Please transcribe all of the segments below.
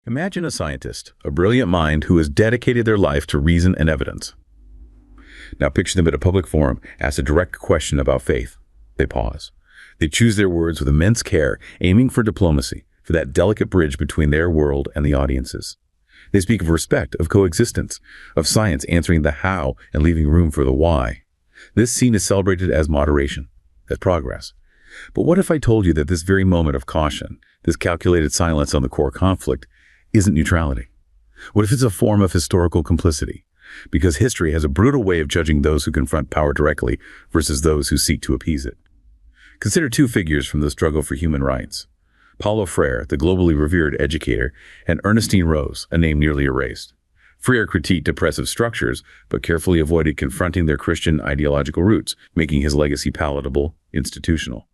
Imagine a scientist, a brilliant mind who has dedicated their life to reason and evidence. Now picture them at a public forum, ask a direct question about faith. They pause. They choose their words with immense care, aiming for diplomacy, for that delicate bridge between their world and the audience's. They speak of respect, of coexistence, of science answering the how and leaving room for the why. This scene is celebrated as moderation, as progress. But what if I told you that this very moment of caution, this calculated silence on the core conflict, isn't neutrality? What if it's a form of historical complicity? Because history has a brutal way of judging those who confront power directly versus those who seek to appease it. Consider two figures from the struggle for human rights. Paulo Freire, the globally revered educator, and Ernestine Rose, a name nearly erased. Freire critiqued oppressive structures, but carefully avoided confronting their Christian ideological roots, making his legacy palatable, institutional.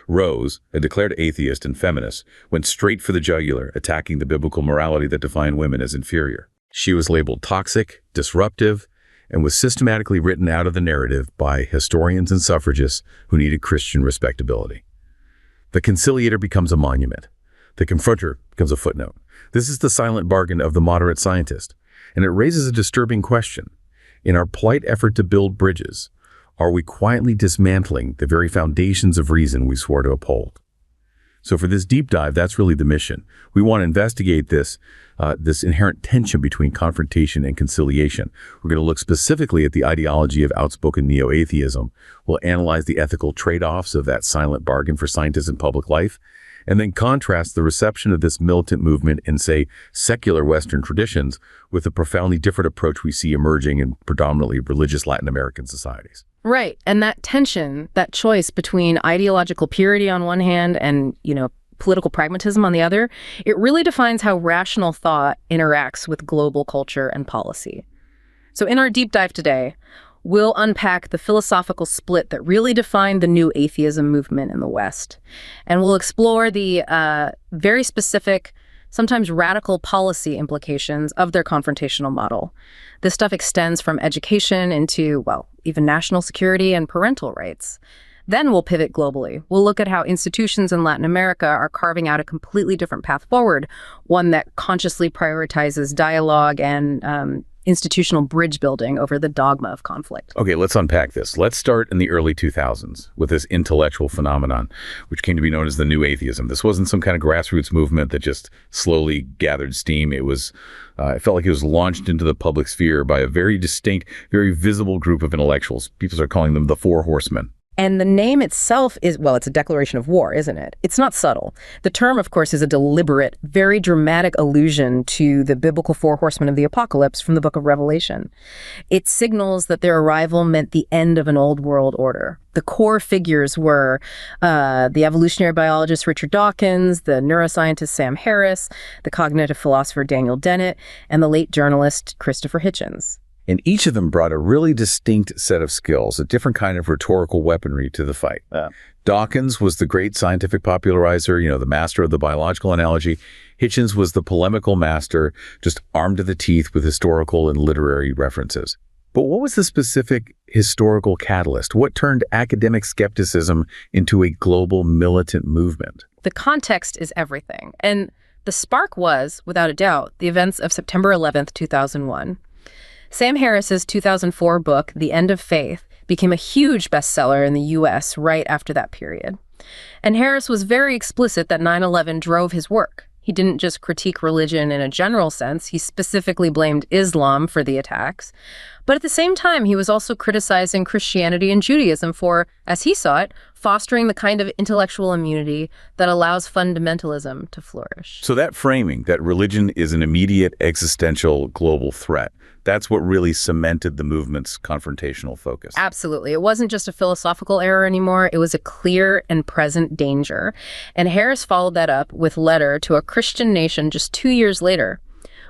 Rose, a declared atheist and feminist, went straight for the jugular, attacking the biblical morality that defined women as inferior. She was labeled toxic, disruptive, and was systematically written out of the narrative by historians and suffragists who needed Christian respectability. The conciliator becomes a monument. The confronter becomes a footnote. This is the silent bargain of the moderate scientist, and it raises a disturbing question. In our polite effort to build bridges, are we quietly dismantling the very foundations of reason we swore to uphold? So for this deep dive, that's really the mission. We want to investigate this inherent tension between confrontation and conciliation. We're going to look specifically at the ideology of outspoken Neo-Atheism. We'll analyze the ethical trade-offs of that silent bargain for scientists in public life, and then contrast the reception of this militant movement in, say, secular Western traditions with the profoundly different approach we see emerging in predominantly religious Latin American societies. Right. And that tension, that choice between ideological purity on one hand and, political pragmatism on the other, it really defines how rational thought interacts with global culture and policy. So in our deep dive today, we'll unpack the philosophical split that really defined the new atheism movement in the West. And we'll explore the very specific, sometimes radical policy implications of their confrontational model. This stuff extends from education into, even national security and parental rights. Then we'll pivot globally. We'll look at how institutions in Latin America are carving out a completely different path forward, one that consciously prioritizes dialogue and institutional bridge building over the dogma of conflict. Okay, let's unpack this. Let's start in the early 2000s with this intellectual phenomenon, which came to be known as the New Atheism. This wasn't some kind of grassroots movement that just slowly gathered steam. It felt like it was launched into the public sphere by a very distinct, very visible group of intellectuals. People are calling them the Four Horsemen. And the name itself is, it's a declaration of war, isn't it? It's not subtle. The term, of course, is a deliberate, very dramatic allusion to the biblical four horsemen of the apocalypse from the book of Revelation. It signals that their arrival meant the end of an old world order. The core figures were the evolutionary biologist Richard Dawkins, the neuroscientist Sam Harris, the cognitive philosopher Daniel Dennett, and the late journalist Christopher Hitchens. And each of them brought a really distinct set of skills, a different kind of rhetorical weaponry to the fight. Dawkins was the great scientific popularizer, the master of the biological analogy. Hitchens was the polemical master, just armed to the teeth with historical and literary references. But what was the specific historical catalyst? What turned academic skepticism into a global militant movement? The context is everything. And the spark was, without a doubt, the events of September 11th, 2001. Sam Harris's 2004 book, The End of Faith, became a huge bestseller in the U.S. right after that period. And Harris was very explicit that 9/11 drove his work. He didn't just critique religion in a general sense. He specifically blamed Islam for the attacks. But at the same time, he was also criticizing Christianity and Judaism for, as he saw it, fostering the kind of intellectual immunity that allows fundamentalism to flourish. So that framing, that religion is an immediate existential global threat, that's what really cemented the movement's confrontational focus. Absolutely. It wasn't just a philosophical error anymore. It was a clear and present danger. And Harris followed that up with Letter to a Christian Nation just 2 years later,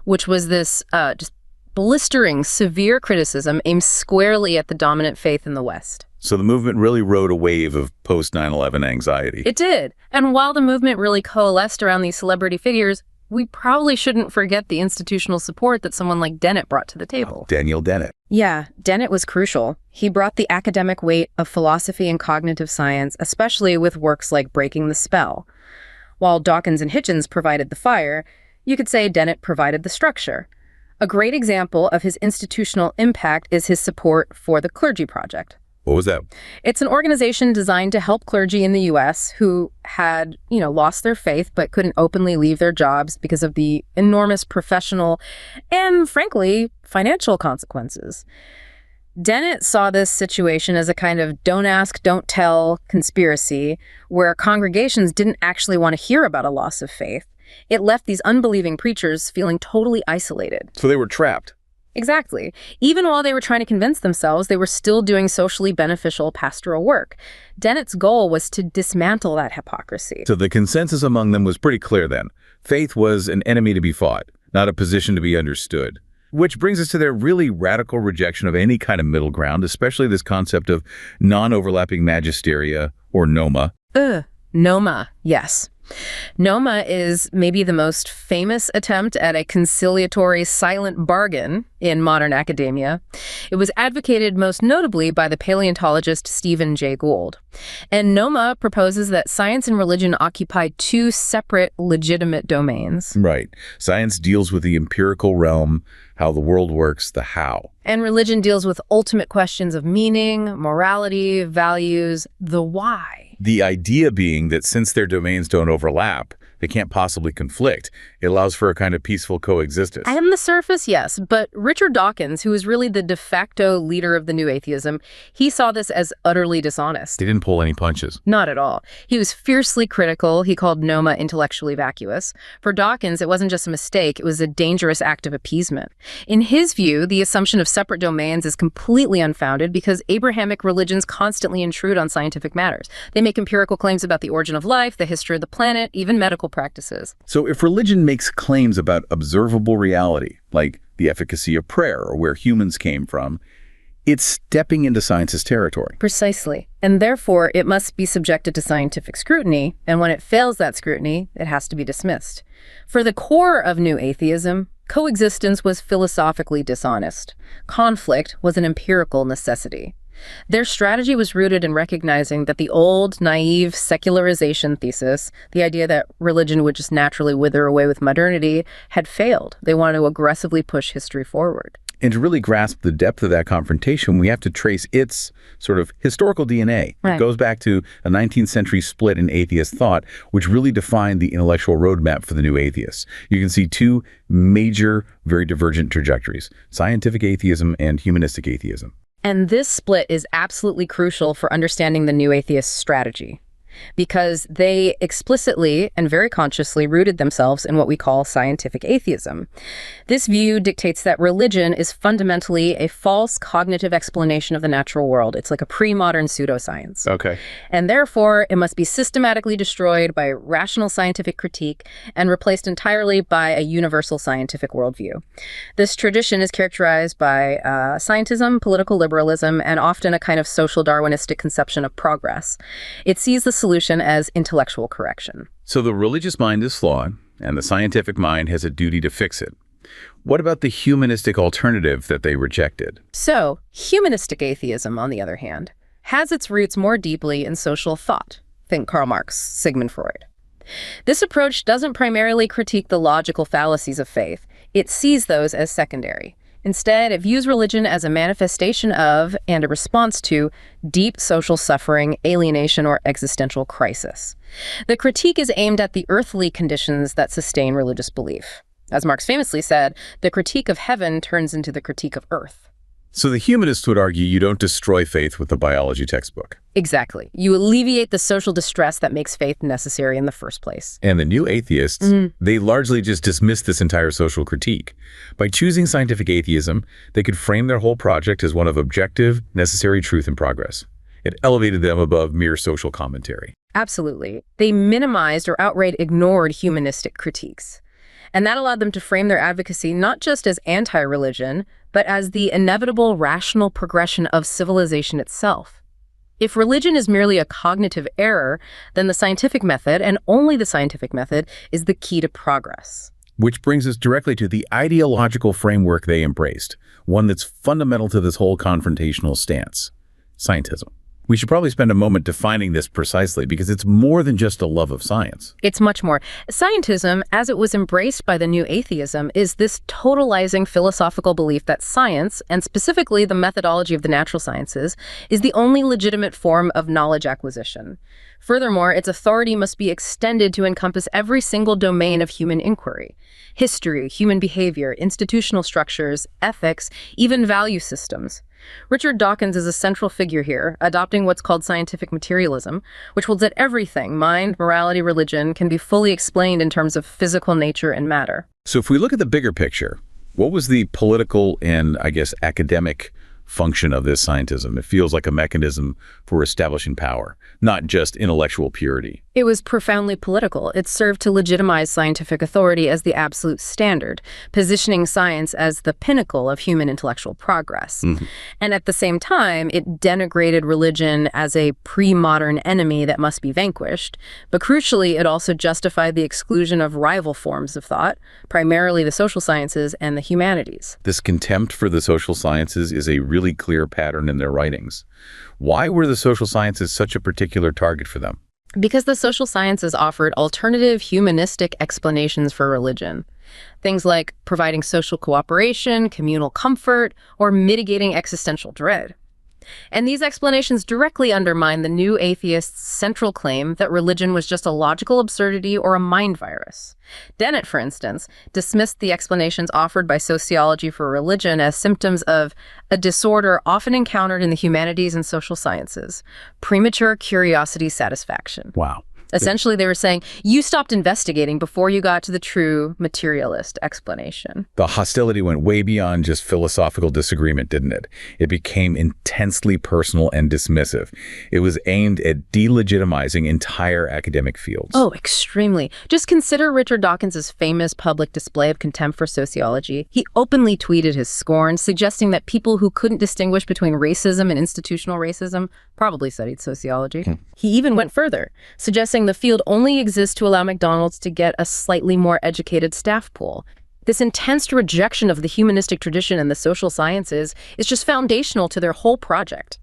which was this just blistering, severe criticism aimed squarely at the dominant faith in the West. So the movement really rode a wave of post-9/11 anxiety. It did. And while the movement really coalesced around these celebrity figures, we probably shouldn't forget the institutional support that someone like Dennett brought to the table. Daniel Dennett. Yeah, Dennett was crucial. He brought the academic weight of philosophy and cognitive science, especially with works like Breaking the Spell. While Dawkins and Hitchens provided the fire, You could say Dennett provided the structure. A great example of his institutional impact is his support for the Clergy Project. What was that? It's an organization designed to help clergy in the U.S. who had, lost their faith but couldn't openly leave their jobs because of the enormous professional and, frankly, financial consequences. Dennett saw this situation as a kind of don't ask, don't tell conspiracy where congregations didn't actually want to hear about a loss of faith. It left these unbelieving preachers feeling totally isolated. So they were trapped. Exactly. Even while they were trying to convince themselves, they were still doing socially beneficial pastoral work. Dennett's goal was to dismantle that hypocrisy. So the consensus among them was pretty clear then. Faith was an enemy to be fought, not a position to be understood. Which brings us to their really radical rejection of any kind of middle ground, especially this concept of non-overlapping magisteria, or NOMA. NOMA, yes. NOMA is maybe the most famous attempt at a conciliatory silent bargain in modern academia. It was advocated most notably by the paleontologist Stephen Jay Gould. And NOMA proposes that science and religion occupy two separate legitimate domains. Right. Science deals with the empirical realm, how the world works, the how. And religion deals with ultimate questions of meaning, morality, values, the why. The idea being that since their domains don't overlap, they can't possibly conflict. It allows for a kind of peaceful coexistence. On the surface, yes, but Richard Dawkins, who is really the de facto leader of the Neo-Atheism, he saw this as utterly dishonest. They didn't pull any punches. Not at all. He was fiercely critical. He called NOMA intellectually vacuous. For Dawkins, it wasn't just a mistake, it was a dangerous act of appeasement. In his view, the assumption of separate domains is completely unfounded because Abrahamic religions constantly intrude on scientific matters. They make empirical claims about the origin of life, the history of the planet, even medical practices. So if religion makes claims about observable reality, like the efficacy of prayer or where humans came from, it's stepping into science's territory. Precisely. And therefore, it must be subjected to scientific scrutiny, and when it fails that scrutiny, it has to be dismissed. For the core of New Atheism, coexistence was philosophically dishonest. Conflict was an empirical necessity. Their strategy was rooted in recognizing that the old, naive secularization thesis, the idea that religion would just naturally wither away with modernity, had failed. They wanted to aggressively push history forward. And to really grasp the depth of that confrontation, we have to trace its sort of historical DNA. Right. It goes back to a 19th century split in atheist thought, which really defined the intellectual roadmap for the new atheists. You can see two major, very divergent trajectories: scientific atheism and humanistic atheism. And this split is absolutely crucial for understanding the New Atheist strategy, because they explicitly and very consciously rooted themselves in what we call scientific atheism. This view dictates that religion is fundamentally a false cognitive explanation of the natural world. It's like a pre-modern pseudoscience. Okay. And therefore, it must be systematically destroyed by rational scientific critique and replaced entirely by a universal scientific worldview. This tradition is characterized by scientism, political liberalism, and often a kind of social Darwinistic conception of progress. It sees the solution as intellectual correction. So the religious mind is flawed, and the scientific mind has a duty to fix it. What about the humanistic alternative that they rejected? So, humanistic atheism, on the other hand, has its roots more deeply in social thought. Think Karl Marx, Sigmund Freud. This approach doesn't primarily critique the logical fallacies of faith. It sees those as secondary. Instead, it views religion as a manifestation of and a response to deep social suffering, alienation, or existential crisis. The critique is aimed at the earthly conditions that sustain religious belief. As Marx famously said, the critique of heaven turns into the critique of earth. So the humanists would argue you don't destroy faith with a biology textbook. Exactly. You alleviate the social distress that makes faith necessary in the first place. And the new atheists, they largely just dismiss this entire social critique. By choosing scientific atheism, they could frame their whole project as one of objective, necessary truth and progress. It elevated them above mere social commentary. Absolutely. They minimized or outright ignored humanistic critiques. And that allowed them to frame their advocacy not just as anti-religion, but as the inevitable rational progression of civilization itself. If religion is merely a cognitive error, then the scientific method, and only the scientific method, is the key to progress. Which brings us directly to the ideological framework they embraced, one that's fundamental to this whole confrontational stance: scientism. We should probably spend a moment defining this precisely because it's more than just a love of science. It's much more. Scientism, as it was embraced by the Neo-Atheism, is this totalizing philosophical belief that science, and specifically the methodology of the natural sciences, is the only legitimate form of knowledge acquisition. Furthermore, its authority must be extended to encompass every single domain of human inquiry: history, human behavior, institutional structures, ethics, even value systems. Richard Dawkins is a central figure here, adopting what's called scientific materialism, which holds that everything, mind, morality, religion, can be fully explained in terms of physical nature and matter. So if we look at the bigger picture, what was the political and, I guess, academic function of this scientism? It feels like a mechanism for establishing power, not just intellectual purity. It was profoundly political. It served to legitimize scientific authority as the absolute standard, positioning science as the pinnacle of human intellectual progress. And at the same time, it denigrated religion as a pre-modern enemy that must be vanquished. But crucially, it also justified the exclusion of rival forms of thought, primarily the social sciences and the humanities. This contempt for the social sciences is a really clear pattern in their writings. Why were the social sciences such a particular target for them? Because the social sciences offered alternative humanistic explanations for religion. Things like providing social cooperation, communal comfort, or mitigating existential dread. And these explanations directly undermine the new atheists' central claim that religion was just a logical absurdity or a mind virus. Dennett, for instance, dismissed the explanations offered by sociology for religion as symptoms of a disorder often encountered in the humanities and social sciences: premature curiosity satisfaction. Wow. Essentially, they were saying, you stopped investigating before you got to the true materialist explanation. The hostility went way beyond just philosophical disagreement, didn't it? It became intensely personal and dismissive. It was aimed at delegitimizing entire academic fields. Oh, extremely. Just consider Richard Dawkins' famous public display of contempt for sociology. He openly tweeted his scorn, suggesting that people who couldn't distinguish between racism and institutional racism probably studied sociology. He even went further, suggesting the field only exists to allow McDonald's to get a slightly more educated staff pool. This intense rejection of the humanistic tradition and the social sciences is just foundational to their whole project.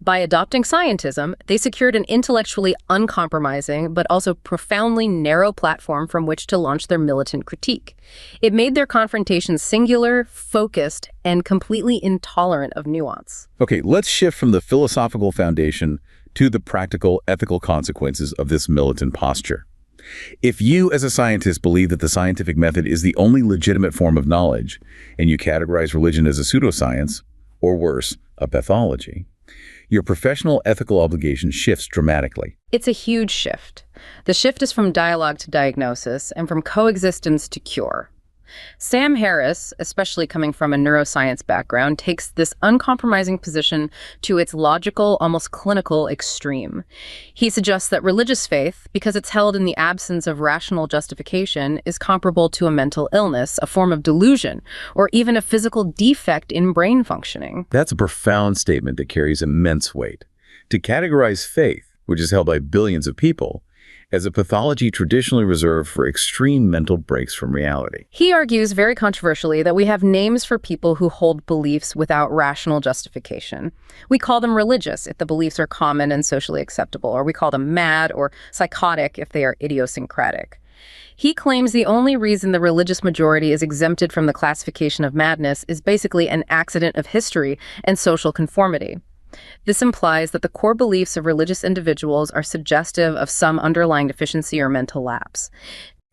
By adopting scientism, they secured an intellectually uncompromising but also profoundly narrow platform from which to launch their militant critique. It made their confrontation singular, focused, and completely intolerant of nuance. Okay, let's shift from the philosophical foundation to the practical, ethical consequences of this militant posture. If you, as a scientist, believe that the scientific method is the only legitimate form of knowledge, and you categorize religion as a pseudoscience, or worse, a pathology, your professional ethical obligation shifts dramatically. It's a huge shift. The shift is from dialogue to diagnosis and from coexistence to cure. Sam Harris, especially coming from a neuroscience background, takes this uncompromising position to its logical, almost clinical extreme. He suggests that religious faith, because it's held in the absence of rational justification, is comparable to a mental illness, a form of delusion, or even a physical defect in brain functioning. That's a profound statement that carries immense weight. To categorize faith, which is held by billions of people, as a pathology traditionally reserved for extreme mental breaks from reality. He argues very controversially that we have names for people who hold beliefs without rational justification. We call them religious if the beliefs are common and socially acceptable, or we call them mad or psychotic if they are idiosyncratic. He claims the only reason the religious majority is exempted from the classification of madness is basically an accident of history and social conformity. This implies that the core beliefs of religious individuals are suggestive of some underlying deficiency or mental lapse.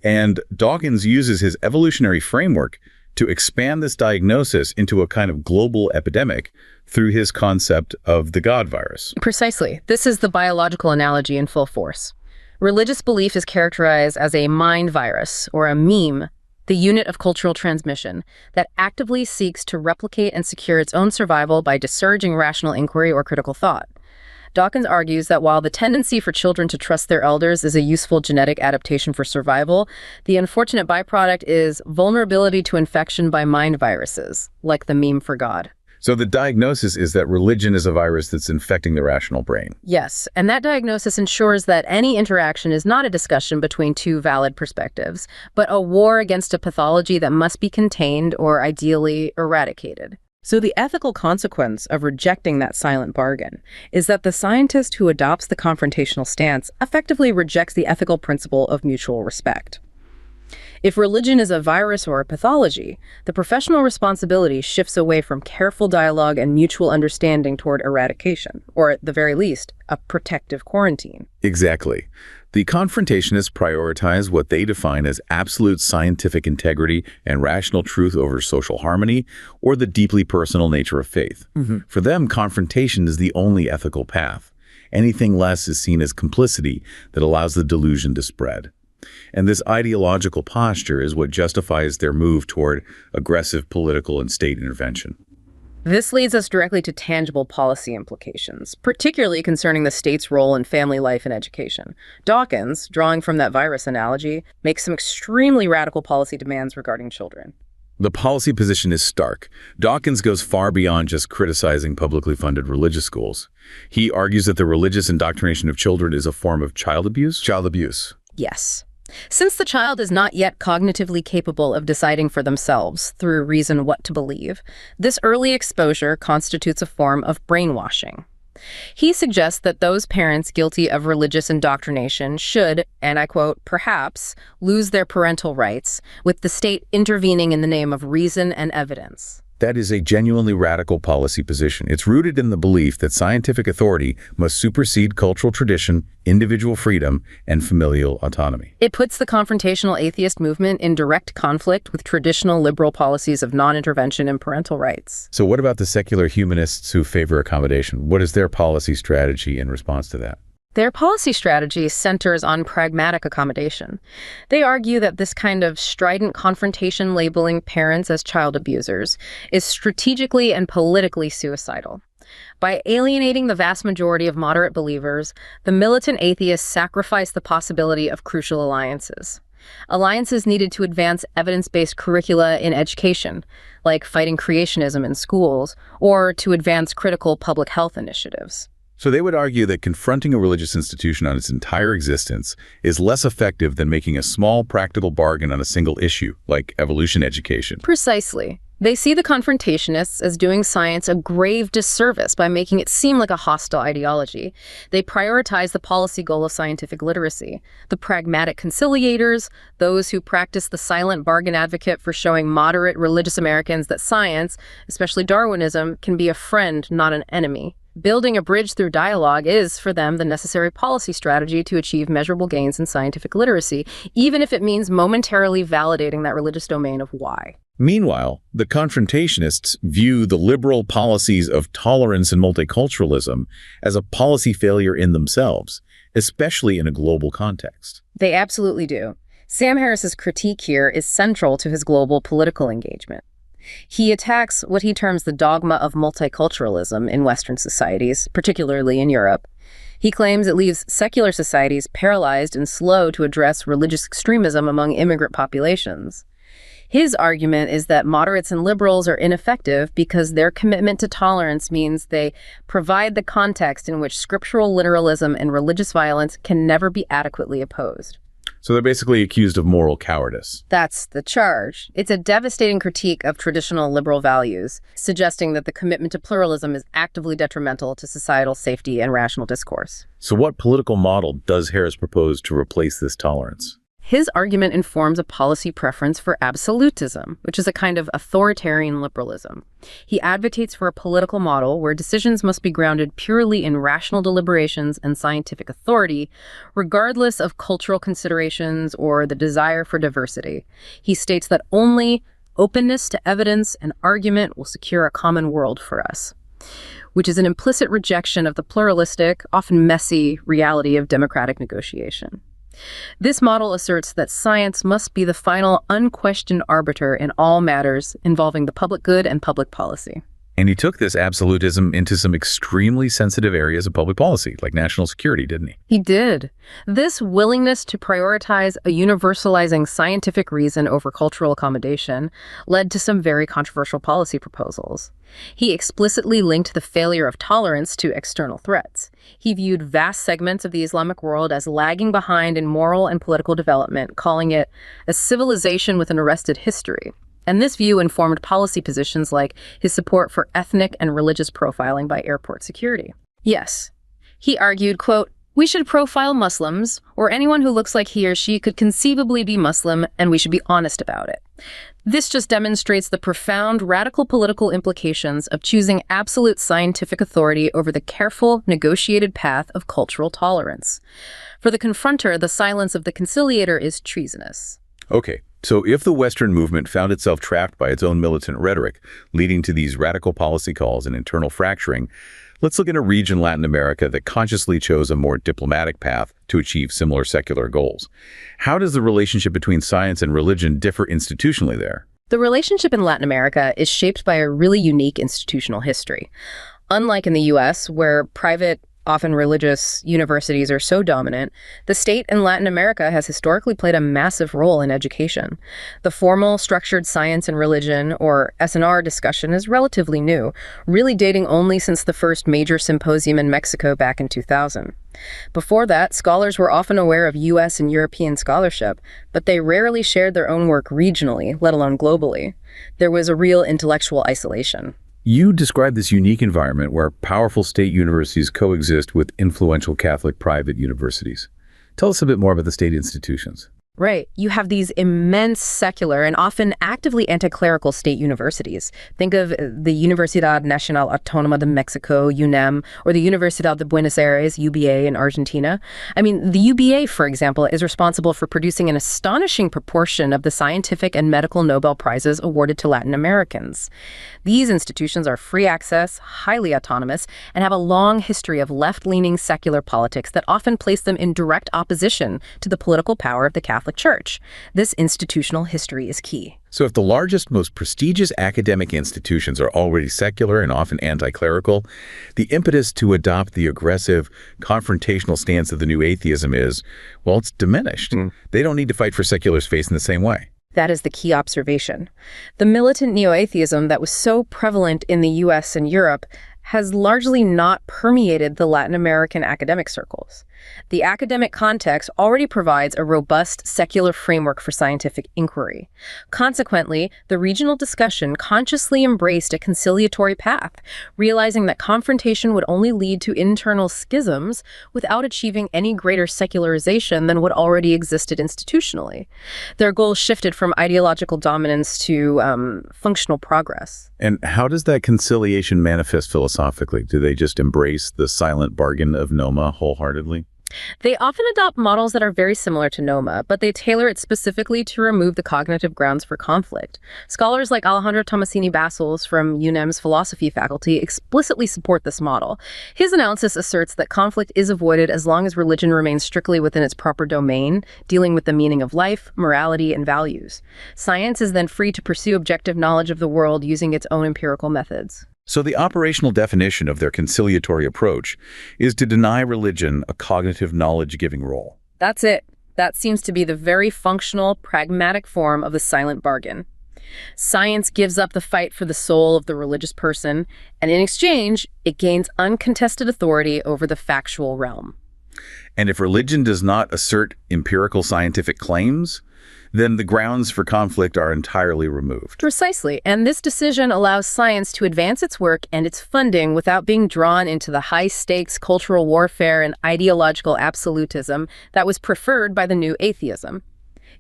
And Dawkins uses his evolutionary framework to expand this diagnosis into a kind of global epidemic through his concept of the God virus. Precisely. This is the biological analogy in full force. Religious belief is characterized as a mind virus, or a meme, the unit of cultural transmission, that actively seeks to replicate and secure its own survival by discouraging rational inquiry or critical thought. Dawkins argues that while the tendency for children to trust their elders is a useful genetic adaptation for survival, the unfortunate byproduct is vulnerability to infection by mind viruses, like the meme for God. So the diagnosis is that religion is a virus that's infecting the rational brain. Yes, and that diagnosis ensures that any interaction is not a discussion between two valid perspectives, but a war against a pathology that must be contained or ideally eradicated. So the ethical consequence of rejecting that silent bargain is that the scientist who adopts the confrontational stance effectively rejects the ethical principle of mutual respect. If religion is a virus or a pathology, the professional responsibility shifts away from careful dialogue and mutual understanding toward eradication, or at the very least, a protective quarantine. Exactly. The confrontationists prioritize what they define as absolute scientific integrity and rational truth over social harmony, or the deeply personal nature of faith. For them, confrontation is the only ethical path. Anything less is seen as complicity that allows the delusion to spread. And this ideological posture is what justifies their move toward aggressive political and state intervention. This leads us directly to tangible policy implications, particularly concerning the state's role in family life and education. Dawkins, drawing from that virus analogy, makes some extremely radical policy demands regarding children. The policy position is stark. Dawkins goes far beyond just criticizing publicly funded religious schools. He argues that the religious indoctrination of children is a form of child abuse. Yes. Since the child is not yet cognitively capable of deciding for themselves through reason what to believe, this early exposure constitutes a form of brainwashing. He suggests that those parents guilty of religious indoctrination should, and I quote, perhaps, lose their parental rights, with the state intervening in the name of reason and evidence. That is a genuinely radical policy position. It's rooted in the belief that scientific authority must supersede cultural tradition, individual freedom, and familial autonomy. It puts the confrontational atheist movement in direct conflict with traditional liberal policies of non-intervention and parental rights. So what about the secular humanists who favor accommodation? What is their policy strategy in response to that? Their policy strategy centers on pragmatic accommodation. They argue that this kind of strident confrontation labeling parents as child abusers is strategically and politically suicidal. By alienating the vast majority of moderate believers, the militant atheists sacrifice the possibility of crucial alliances. Alliances needed to advance evidence-based curricula in education, like fighting creationism in schools, or to advance critical public health initiatives. So they would argue that confronting a religious institution on its entire existence is less effective than making a small practical bargain on a single issue, like evolution education. Precisely. They see the confrontationists as doing science a grave disservice by making it seem like a hostile ideology. They prioritize the policy goal of scientific literacy. The pragmatic conciliators, those who practice the silent bargain advocate for showing moderate religious Americans that science, especially Darwinism, can be a friend, not an enemy. Building a bridge through dialogue is, for them, the necessary policy strategy to achieve measurable gains in scientific literacy, even if it means momentarily validating that religious domain of why. Meanwhile, the confrontationists view the liberal policies of tolerance and multiculturalism as a policy failure in themselves, especially in a global context. They absolutely do. Sam Harris's critique here is central to his global political engagement. He attacks what he terms the dogma of multiculturalism in Western societies, particularly in Europe. He claims it leaves secular societies paralyzed and slow to address religious extremism among immigrant populations. His argument is that moderates and liberals are ineffective because their commitment to tolerance means they provide the context in which scriptural literalism and religious violence can never be adequately opposed. So they're basically accused of moral cowardice. That's the charge. It's a devastating critique of traditional liberal values, suggesting that the commitment to pluralism is actively detrimental to societal safety and rational discourse. So what political model does Harris propose to replace this tolerance? His argument informs a policy preference for absolutism, which is a kind of authoritarian liberalism. He advocates for a political model where decisions must be grounded purely in rational deliberations and scientific authority, regardless of cultural considerations or the desire for diversity. He states that only openness to evidence and argument will secure a common world for us, which is an implicit rejection of the pluralistic, often messy reality of democratic negotiation. This model asserts that science must be the final, unquestioned arbiter in all matters involving the public good and public policy. And he took this absolutism into some extremely sensitive areas of public policy, like national security, didn't he? He did. This willingness to prioritize a universalizing scientific reason over cultural accommodation led to some very controversial policy proposals. He explicitly linked the failure of tolerance to external threats. He viewed vast segments of the Islamic world as lagging behind in moral and political development, calling it a civilization with an arrested history. And this view informed policy positions like his support for ethnic and religious profiling by airport security. Yes, he argued, quote, "We should profile Muslims, or anyone who looks like he or she could conceivably be Muslim, and we should be honest about it." This just demonstrates the profound radical political implications of choosing absolute scientific authority over the careful, negotiated path of cultural tolerance. For the confronter, the silence of the conciliator is treasonous. Okay, so if the Western movement found itself trapped by its own militant rhetoric, leading to these radical policy calls and internal fracturing, let's look at a region, Latin America, that consciously chose a more diplomatic path to achieve similar secular goals. How does the relationship between science and religion differ institutionally there? The relationship in Latin America is shaped by a really unique institutional history. Unlike in the US, where private, often religious universities are so dominant, the state in Latin America has historically played a massive role in education. The formal structured science and religion, or S&R discussion, is relatively new, really dating only since the first major symposium in Mexico back in 2000. Before that, scholars were often aware of US and European scholarship, but they rarely shared their own work regionally, let alone globally. There was a real intellectual isolation. You describe this unique environment where powerful state universities coexist with influential Catholic private universities. Tell us a bit more about the state institutions. Right. You have these immense secular and often actively anti-clerical state universities. Think of the Universidad Nacional Autónoma de Mexico, UNAM, or the Universidad de Buenos Aires, UBA, in Argentina. I mean, the UBA, for example, is responsible for producing an astonishing proportion of the scientific and medical Nobel Prizes awarded to Latin Americans. These institutions are free access, highly autonomous, and have a long history of left-leaning secular politics that often place them in direct opposition to the political power of the Catholic Church. This institutional history is key. So if the largest, most prestigious academic institutions are already secular and often anti-clerical, the impetus to adopt the aggressive, confrontational stance of the Neo-Atheism is, well, it's diminished. They don't need to fight for secular space in the same way. That is the key observation. The militant neo-atheism that was so prevalent in the US and Europe has largely not permeated the Latin American academic circles. The academic context already provides a robust secular framework for scientific inquiry. Consequently, the regional discussion consciously embraced a conciliatory path, realizing that confrontation would only lead to internal schisms without achieving any greater secularization than what already existed institutionally. Their goals shifted from ideological dominance to functional progress. And how does that conciliation manifest philosophically? Do they just embrace the silent bargain of NOMA wholeheartedly? They often adopt models that are very similar to NOMA, but they tailor it specifically to remove the cognitive grounds for conflict. Scholars like Alejandro Tomasini-Bassols from UNAM's philosophy faculty explicitly support this model. His analysis asserts that conflict is avoided as long as religion remains strictly within its proper domain, dealing with the meaning of life, morality, and values. Science is then free to pursue objective knowledge of the world using its own empirical methods. So the operational definition of their conciliatory approach is to deny religion a cognitive knowledge-giving role. That's it. That seems to be the very functional, pragmatic form of the silent bargain. Science gives up the fight for the soul of the religious person, and in exchange, it gains uncontested authority over the factual realm. And if religion does not assert empirical scientific claims, then the grounds for conflict are entirely removed. Precisely, and this decision allows science to advance its work and its funding without being drawn into the high-stakes cultural warfare and ideological absolutism that was preferred by the Neo-Atheism.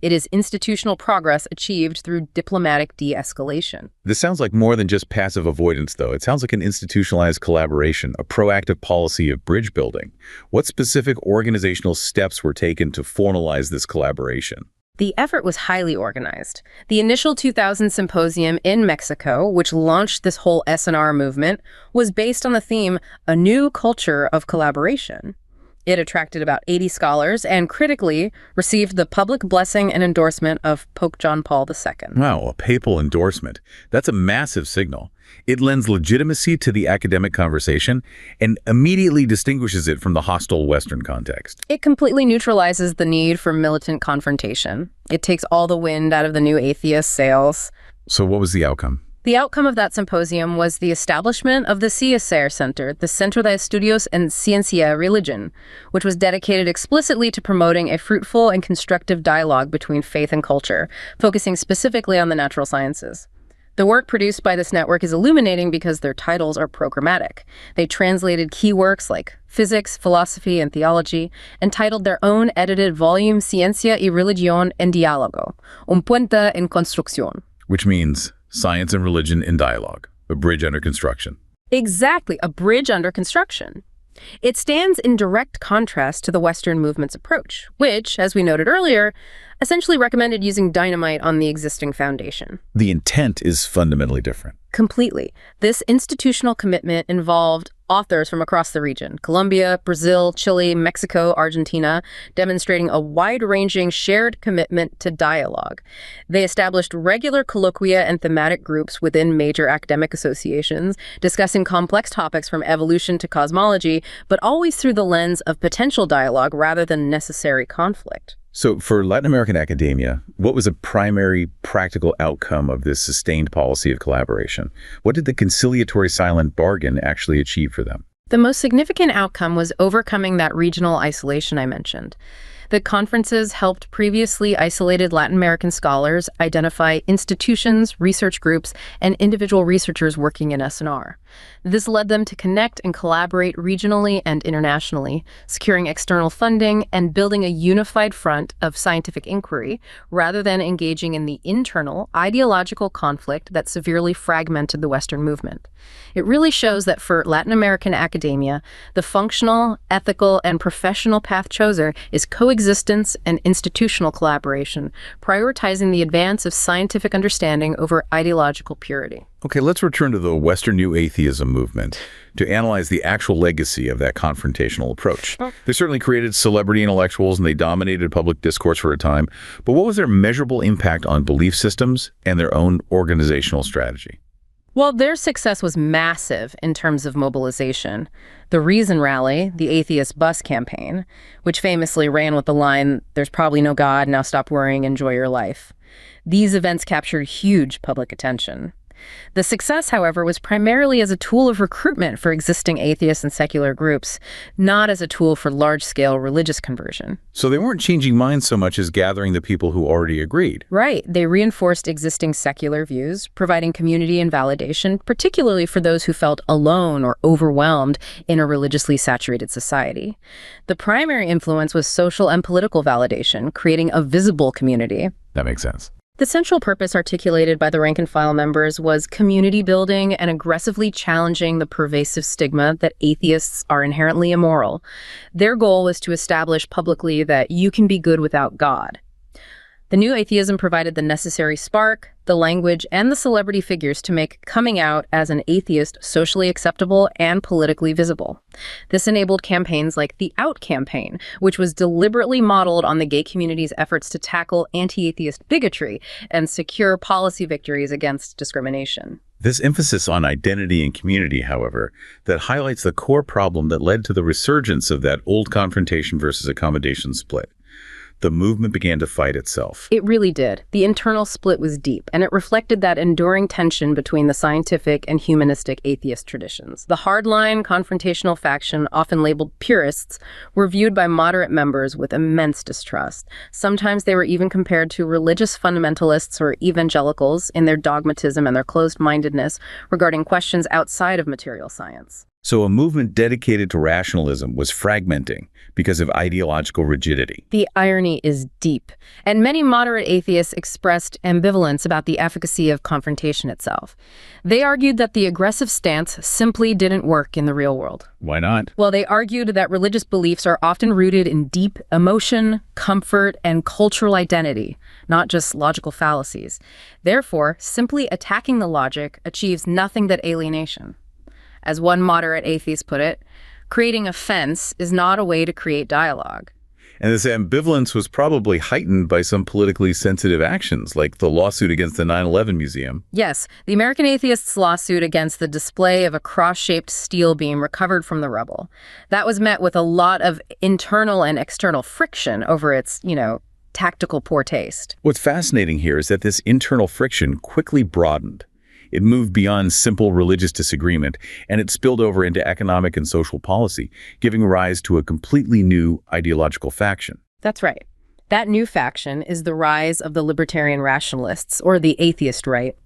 It is institutional progress achieved through diplomatic de-escalation. This sounds like more than just passive avoidance, though. It sounds like an institutionalized collaboration, a proactive policy of bridge building. What specific organizational steps were taken to formalize this collaboration? The effort was highly organized. The initial 2000 symposium in Mexico, which launched this whole S&R movement, was based on the theme, A New Culture of Collaboration. It attracted about 80 scholars and, critically, received the public blessing and endorsement of Pope John Paul II. Wow, a papal endorsement. That's a massive signal. It lends legitimacy to the academic conversation and immediately distinguishes it from the hostile Western context. It completely neutralizes the need for militant confrontation. It takes all the wind out of the Neo-Atheist sails. So what was the outcome? The outcome of that symposium was the establishment of the CSR Center, the Centro de Estudios en Ciencia y Religión, which was dedicated explicitly to promoting a fruitful and constructive dialogue between faith and culture, focusing specifically on the natural sciences. The work produced by this network is illuminating because their titles are programmatic. They translated key works like physics, philosophy, and theology, and titled their own edited volume Ciencia y Religión en Diálogo, un puente en construcción. Which means science and religion in dialogue, a bridge under construction. Exactly, a bridge under construction. It stands in direct contrast to the Western movement's approach, which, as we noted earlier, essentially recommended using dynamite on the existing foundation. The intent is fundamentally different. Completely. This institutional commitment involved authors from across the region, Colombia, Brazil, Chile, Mexico, Argentina, demonstrating a wide-ranging shared commitment to dialogue. They established regular colloquia and thematic groups within major academic associations, discussing complex topics from evolution to cosmology, but always through the lens of potential dialogue rather than necessary conflict. So for Latin American academia, what was a primary practical outcome of this sustained policy of collaboration? What did the conciliatory silent bargain actually achieve for them? The most significant outcome was overcoming that regional isolation I mentioned. The conferences helped previously isolated Latin American scholars identify institutions, research groups, and individual researchers working in S&R. This led them to connect and collaborate regionally and internationally, securing external funding and building a unified front of scientific inquiry, rather than engaging in the internal, ideological conflict that severely fragmented the Western movement. It really shows that for Latin American academia, the functional, ethical, and professional path chosen is coexistence and institutional collaboration, prioritizing the advance of scientific understanding over ideological purity. Okay, let's return to the Western Neo-Atheism movement to analyze the actual legacy of that confrontational approach. They certainly created celebrity intellectuals and they dominated public discourse for a time, but what was their measurable impact on belief systems and their own organizational strategy? Well, their success was massive in terms of mobilization. The Reason Rally, the atheist bus campaign, which famously ran with the line, "There's probably no God, now stop worrying, enjoy your life." These events captured huge public attention. The success, however, was primarily as a tool of recruitment for existing atheist and secular groups, not as a tool for large-scale religious conversion. So they weren't changing minds so much as gathering the people who already agreed. Right. They reinforced existing secular views, providing community and validation, particularly for those who felt alone or overwhelmed in a religiously saturated society. The primary influence was social and political validation, creating a visible community. That makes sense. The central purpose articulated by the rank-and-file members was community building and aggressively challenging the pervasive stigma that atheists are inherently immoral. Their goal was to establish publicly that you can be good without God. The Neo-Atheism provided the necessary spark, the language, and the celebrity figures to make coming out as an atheist socially acceptable and politically visible. This enabled campaigns like the Out campaign, which was deliberately modeled on the gay community's efforts to tackle anti-atheist bigotry and secure policy victories against discrimination. This emphasis on identity and community, however, that highlights the core problem that led to the resurgence of that old confrontation versus accommodation split. The movement began to fight itself. It really did. The internal split was deep, and it reflected that enduring tension between the scientific and humanistic atheist traditions. The hardline, confrontational faction, often labeled purists, were viewed by moderate members with immense distrust. Sometimes they were even compared to religious fundamentalists or evangelicals in their dogmatism and their closed-mindedness regarding questions outside of material science. So a movement dedicated to rationalism was fragmenting because of ideological rigidity. The irony is deep, and many moderate atheists expressed ambivalence about the efficacy of confrontation itself. They argued that the aggressive stance simply didn't work in the real world. Why not? Well, they argued that religious beliefs are often rooted in deep emotion, comfort, and cultural identity, not just logical fallacies. Therefore, simply attacking the logic achieves nothing but alienation. As one moderate atheist put it, creating a fence is not a way to create dialogue. And this ambivalence was probably heightened by some politically sensitive actions, like the lawsuit against the 9/11 Museum. Yes, the American atheists' lawsuit against the display of a cross-shaped steel beam recovered from the rubble. That was met with a lot of internal and external friction over its, tactical poor taste. What's fascinating here is that this internal friction quickly broadened. It moved beyond simple religious disagreement, and it spilled over into economic and social policy, giving rise to a completely new ideological faction. That's right. That new faction is the rise of the libertarian rationalists, or the atheist right.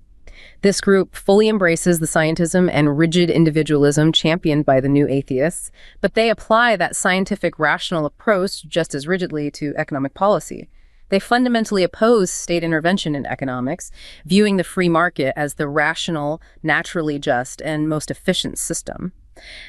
This group fully embraces the scientism and rigid individualism championed by the new atheists, but they apply that scientific rational approach just as rigidly to economic policy. They fundamentally oppose state intervention in economics, viewing the free market as the rational, naturally just, and most efficient system.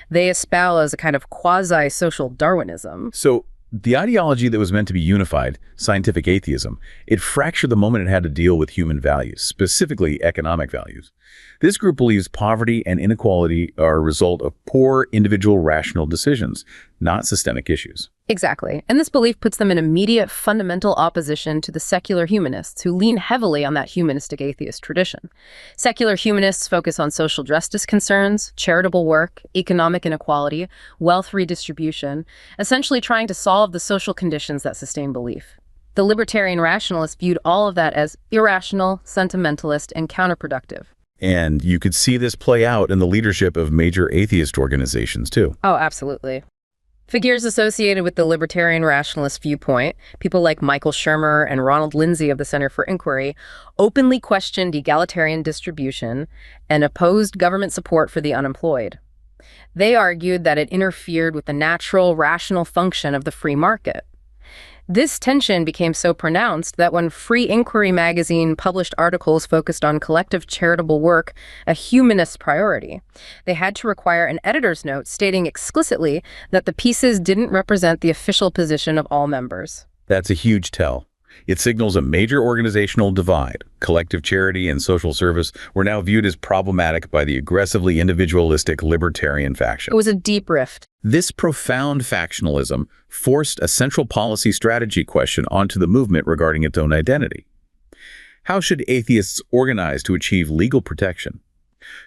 They espouse a kind of quasi-social Darwinism. So, the ideology that was meant to be unified, scientific atheism, it fractured the moment it had to deal with human values, specifically economic values. This group believes poverty and inequality are a result of poor individual rational decisions, not systemic issues. Exactly. And this belief puts them in immediate fundamental opposition to the secular humanists who lean heavily on that humanistic atheist tradition. Secular humanists focus on social justice concerns, charitable work, economic inequality, wealth redistribution, essentially trying to solve the social conditions that sustain belief. The libertarian rationalists viewed all of that as irrational, sentimentalist, and counterproductive. And you could see this play out in the leadership of major atheist organizations, too. Oh, absolutely. Figures associated with the libertarian rationalist viewpoint, people like Michael Shermer and Ronald Lindsay of the Center for Inquiry, openly questioned egalitarian distribution and opposed government support for the unemployed. They argued that it interfered with the natural, rational function of the free market. This tension became so pronounced that when Free Inquiry magazine published articles focused on collective charitable work, a humanist priority, they had to require an editor's note stating explicitly that the pieces didn't represent the official position of all members. That's a huge tell. It signals a major organizational divide. Collective charity and social service were now viewed as problematic by the aggressively individualistic libertarian faction. It was a deep rift. This profound factionalism forced a central policy strategy question onto the movement regarding its own identity. How should atheists organize to achieve legal protection?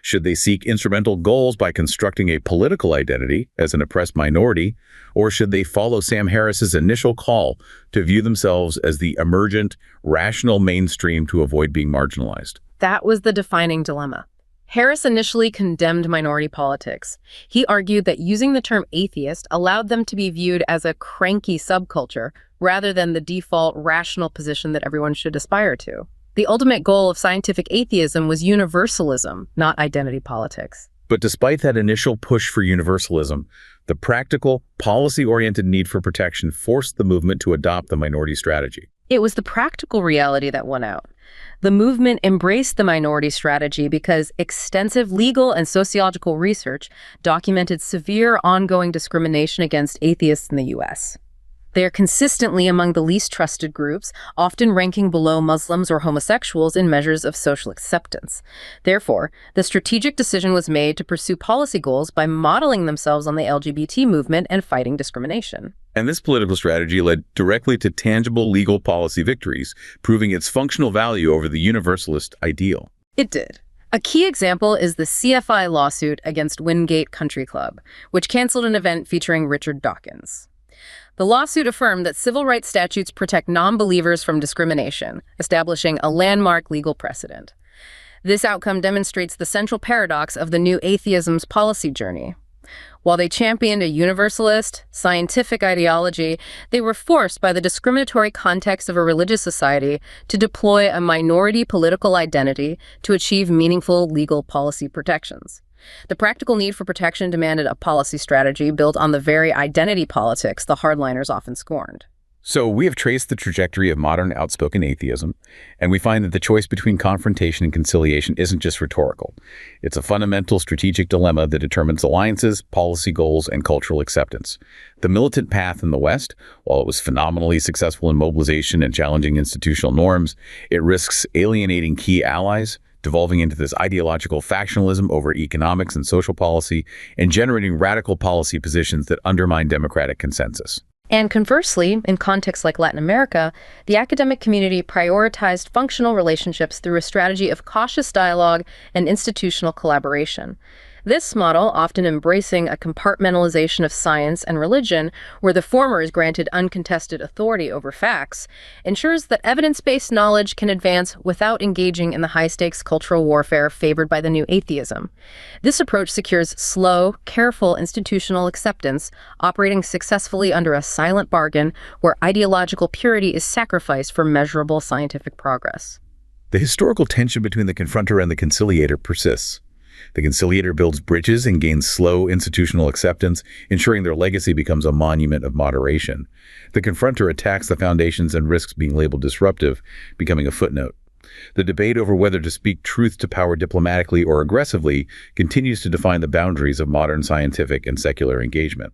Should they seek instrumental goals by constructing a political identity as an oppressed minority, or should they follow Sam Harris's initial call to view themselves as the emergent, rational mainstream to avoid being marginalized? That was the defining dilemma. Harris initially condemned minority politics. He argued that using the term atheist allowed them to be viewed as a cranky subculture rather than the default rational position that everyone should aspire to. The ultimate goal of scientific atheism was universalism, not identity politics. But despite that initial push for universalism, the practical, policy-oriented need for protection forced the movement to adopt the minority strategy. It was the practical reality that won out. The movement embraced the minority strategy because extensive legal and sociological research documented severe ongoing discrimination against atheists in the U.S. They are consistently among the least trusted groups, often ranking below Muslims or homosexuals in measures of social acceptance. Therefore, the strategic decision was made to pursue policy goals by modeling themselves on the LGBT movement and fighting discrimination. And this political strategy led directly to tangible legal policy victories, proving its functional value over the universalist ideal. It did. A key example is the CFI lawsuit against Wingate Country Club, which canceled an event featuring Richard Dawkins. The lawsuit affirmed that civil rights statutes protect non-believers from discrimination, establishing a landmark legal precedent. This outcome demonstrates the central paradox of the new atheism's policy journey. While they championed a universalist, scientific ideology, they were forced by the discriminatory context of a religious society to deploy a minority political identity to achieve meaningful legal policy protections. The practical need for protection demanded a policy strategy built on the very identity politics the hardliners often scorned. So we have traced the trajectory of modern outspoken atheism, and we find that the choice between confrontation and conciliation isn't just rhetorical. It's a fundamental strategic dilemma that determines alliances, policy goals, and cultural acceptance. The militant path in the West, while it was phenomenally successful in mobilization and challenging institutional norms, it risks alienating key allies, devolving into this ideological factionalism over economics and social policy, and generating radical policy positions that undermine democratic consensus. And conversely, in contexts like Latin America, the academic community prioritized functional relationships through a strategy of cautious dialogue and institutional collaboration. This model, often embracing a compartmentalization of science and religion, where the former is granted uncontested authority over facts, ensures that evidence-based knowledge can advance without engaging in the high-stakes cultural warfare favored by the Neo-Atheism. This approach secures slow, careful institutional acceptance, operating successfully under a silent bargain where ideological purity is sacrificed for measurable scientific progress. The historical tension between the confronter and the conciliator persists. The conciliator builds bridges and gains slow institutional acceptance, ensuring their legacy becomes a monument of moderation. The confronter attacks the foundations and risks being labeled disruptive, becoming a footnote. The debate over whether to speak truth to power diplomatically or aggressively continues to define the boundaries of modern scientific and secular engagement.